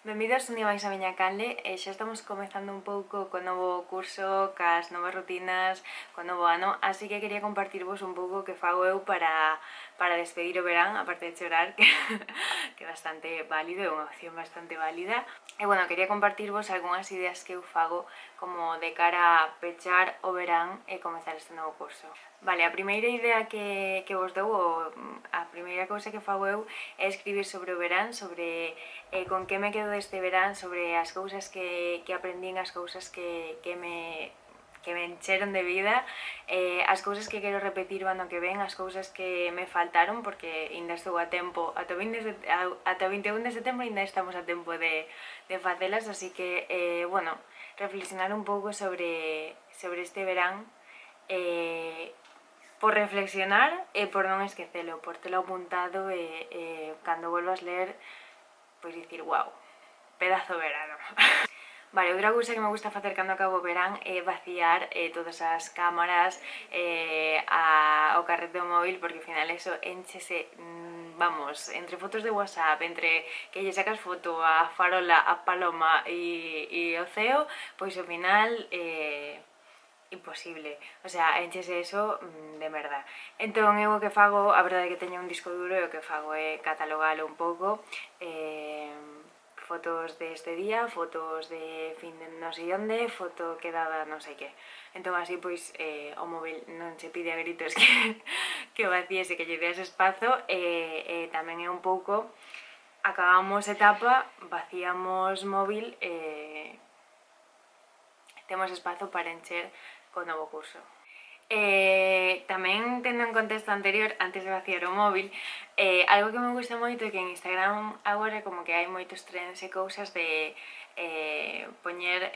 Benvidos un día máis a miña canle. Xa estamos comezando un pouco co novo curso, cas novas rutinas, co novo ano, así que quería compartirvos un pouco o que fago eu para despedir o verán, aparte de chorar, que é bastante válido, é unha opción bastante válida. E bueno, quería compartirvos algunhas ideas que eu fago como de cara a pechar o verán e comezar este novo curso. Vale, a primeira idea que vos dou, a primeira cousa que fago eu é escribir sobre o verán, sobre con que me quedo deste verán, sobre as cousas que aprendín, as cousas que me encheron de vida, as cousas que quero repetir o ano que ven, as cousas que me faltaron, porque ainda estou a tempo, ata o 21 de setembro ainda estamos a tempo de facelas, así que, bueno, reflexionar un pouco sobre este verán, por reflexionar e por non esquecelo, por telo apuntado e cando volvas ler, pois dicir, wow, pedazo verano. Vale, outra cousa que me gusta facer cando acabo o verán é vaciar todas as cámaras, o carrete do móvil, porque ao final eso enchese, vamos, entre fotos de WhatsApp, entre que lle sacas foto a farola, a paloma e o ceo, pois ao final imposible, o sea, enchese eso de merda. Entón eu o que fago, a verdade é que teño un disco duro e o que fago é catalogalo un pouco, fotos deste día, fotos de fin de non sei onde, foto quedada non sei que. Entón así pois o móvil non se pide a gritos que vacíese, que lle deas espazo, e tamén é un pouco acabamos etapa, vaciamos móvil e temos espazo para encher co novo curso. Tamén tendo en contexto anterior, antes de vaciar o móvil, algo que me gusta moito é que en Instagram agora como que hai moitos trends e cousas de poñer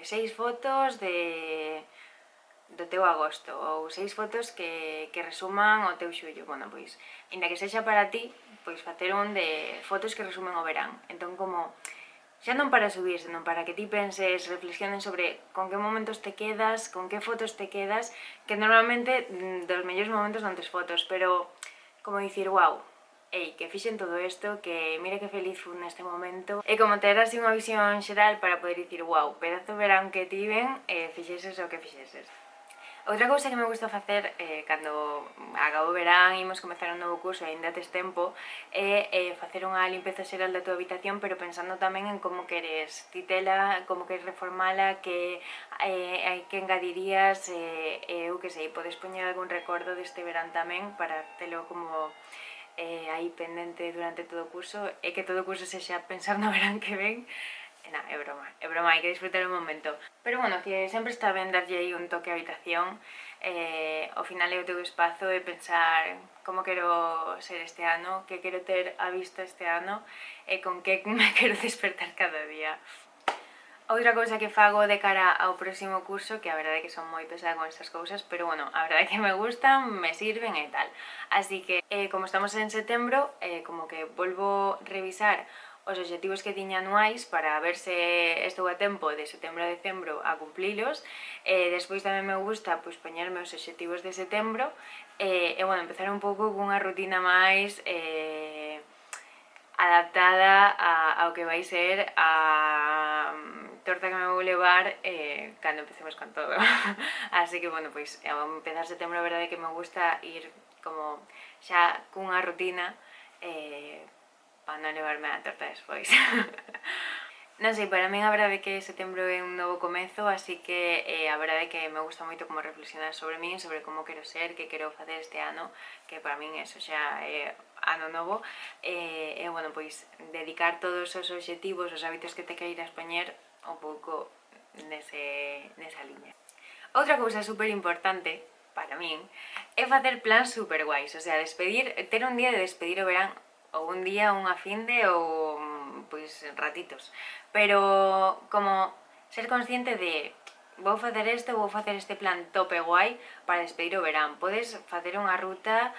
6 fotos do teu agosto ou 6 fotos que resuman o teu xullo. Bueno, pois, inda que sexa para ti, pois facer un de fotos que resumen o verán. Entón, como xa non para subir, senón para que ti penses, reflexiones sobre con que momentos te quedas, con que fotos te quedas, que normalmente dos mellores momentos non tes fotos, pero como dicir, wow, que fixen todo isto, que mira que feliz fui neste momento, e como ter así unha visión xeral para poder dicir, wow, pedazo verán que tiven, fixeses o que fixeses. Outra cousa que me gusta facer cando acabo o verán e imos comezar un novo curso e ainda tes tempo é facer unha limpeza xeral da tua habitación, pero pensando tamén en como queres titela, como queres reformala, que engadirías, eu que sei, podes poñer algún recordo deste verán tamén para telo como aí pendente durante todo o curso, e que todo o curso sexa pensar no verán que ven. Nah, é broma, hai que disfrutar o momento. Pero bueno, que sempre está ben darlle aí un toque á habitación, ao final é o teu espazo e pensar como quero ser este ano, que quero ter a vista este ano e con que me quero despertar cada día. Outra cousa que fago de cara ao próximo curso, que a verdade é que son moi pesada con estas cousas, pero bueno, a verdade é que me gustan, me sirven e tal. Así que, como estamos en setembro, como que volvo revisar os obxectivos que tiña anuais para ver se estou a tempo de setembro a decembro a cumplilos. Despois tamén me gusta pois poñerme os obxectivos de setembro e bueno, empezar un pouco cunha rutina máis adaptada ao que vai ser a torta que me vou levar cando empecemos con todo. Así que, bueno, pois ao empezar setembro a verdade é que me gusta ir como xa cunha rutina para non levarme a torta despois. Non sei, para min a verdade é que setembro é un novo comezo, así que a verdade é que me gusta moito como reflexionar sobre min, sobre como quero ser, que quero facer este ano, que para min eso xa é ano novo, e bueno, pois dedicar todos os obxectivos, os hábitos que te queiras poñer un pouco nesa liña. Outra cousa super importante para min é facer plans super guais, o sea, ter un día de despedir o verán, ou un día, unha finde, ou pois ratitos, pero como ser consciente de vou facer isto, vou facer este plan tope guai para despedir o verán. Podes facer unha ruta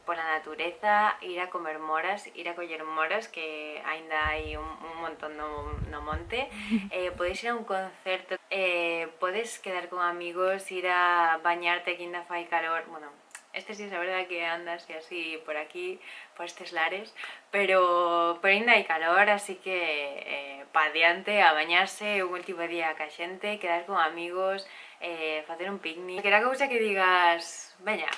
pola natureza, ir a comer moras, ir a coller moras, que aínda hai un montón no monte, podes ir a un concerto, podes quedar con amigos, ir a bañarte que aínda fai calor, bueno, Estes días a verdade que andas e así por aquí, por estes lares, pero ainda hai calor, así que pa diante, a bañarse un último día ca xente, quedar con amigos, facer un picnic. Quera cousa que digas, veña,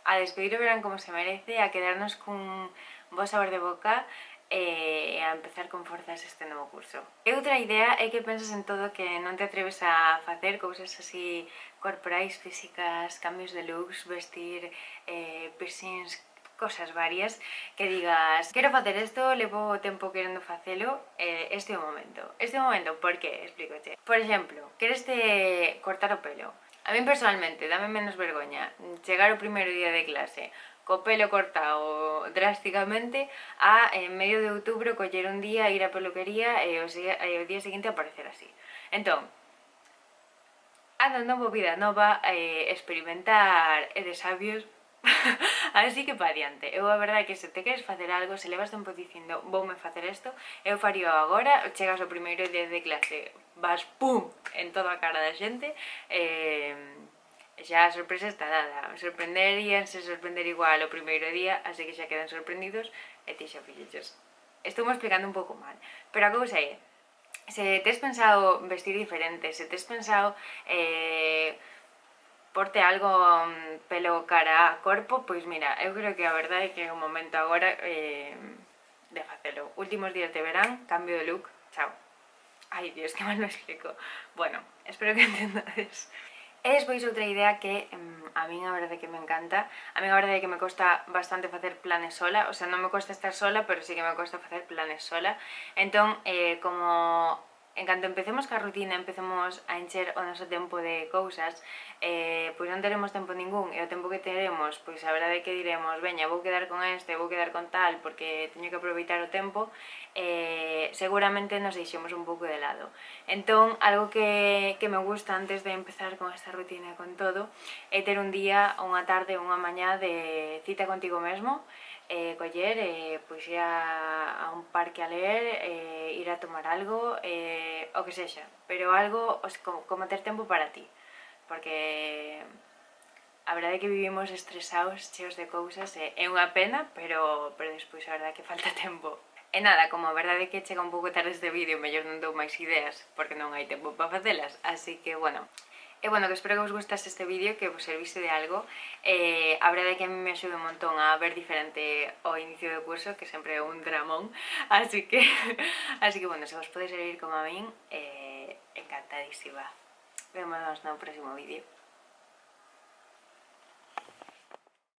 a despedir o verán como se merece, a quedarnos cun bo sabor de boca e a empezar con forzas este novo curso. E outra idea é que pensas en todo, que non te atreves a facer cousas así corporais, físicas, cambios de looks, vestir, piercings, cosas varias, que digas, quero facer isto, levo tempo querendo facelo, este é o momento. Este é o momento, por que? Explícoche. Por exemplo, queres cortar o pelo. A mí personalmente dame menos vergoña chegar o primeiro día de clase co pelo cortado drásticamente a en medio de outubro coller un día, ir á peluquería e o día seguinte aparecer así. Entón, ano novo, vida nova, experimentar é de sabios, así que pa diante. Eu a verdade é que se te queres facer algo, se levas tempo dicindo voume facer isto, eu faría agora, chegas o primeiro día de clase, vas pum en toda a cara da xente, xa a sorpresa está dada. Sorprenderíanse sorprender igual o primeiro día, así que xa quedan sorprendidos e ti xa fixeches. Estou me explicando un pouco mal, pero a cousa é, se tes pensado vestir diferente, se tes pensado porte algo pelo cara a corpo, pois mira, eu creo que a verdade é que é o momento agora de facelo. Últimos días de verán, cambio de look, chao. Ai, Dios, que mal me explico. Bueno, espero que entendades. E despois outra idea que a min a verdade que me encanta, a min a verdade que me costa bastante facer planes sola, o sea, non me costa estar sola, pero sí que me costa facer planes sola. Entón, como en canto empecemos ca rutina, empecemos a encher o noso tempo de cousas, pois non teremos tempo ningún, e o tempo que teremos, pois a verdade é que diremos, veña, vou quedar con este, vou quedar con tal, porque teño que aproveitar o tempo, seguramente nos deixemos un pouco de lado. Entón, algo que me gusta antes de empezar con esta rutina con todo é ter un día, unha tarde, unha mañá de cita contigo mesmo, coller, pois ir a un parque a ler, ir a tomar algo, o que sexa, pero algo como ter tempo para ti, porque a verdade é que vivimos estresados, cheos de cousas, é unha pena, pero despois a verdade é que falta tempo. E nada, como a verdade é que chega un pouco tarde este vídeo, mellor non dou máis ideas, porque non hai tempo para facelas, así que, bueno. E bueno, que espero que vos gustase este vídeo, que vos servise de algo. A verdade é que a mí me axuda un montón a ver diferente o inicio do curso, que sempre é un dramón, así que, bueno, se vos pode servir como a min, encantadísima. Vemos no próximo vídeo.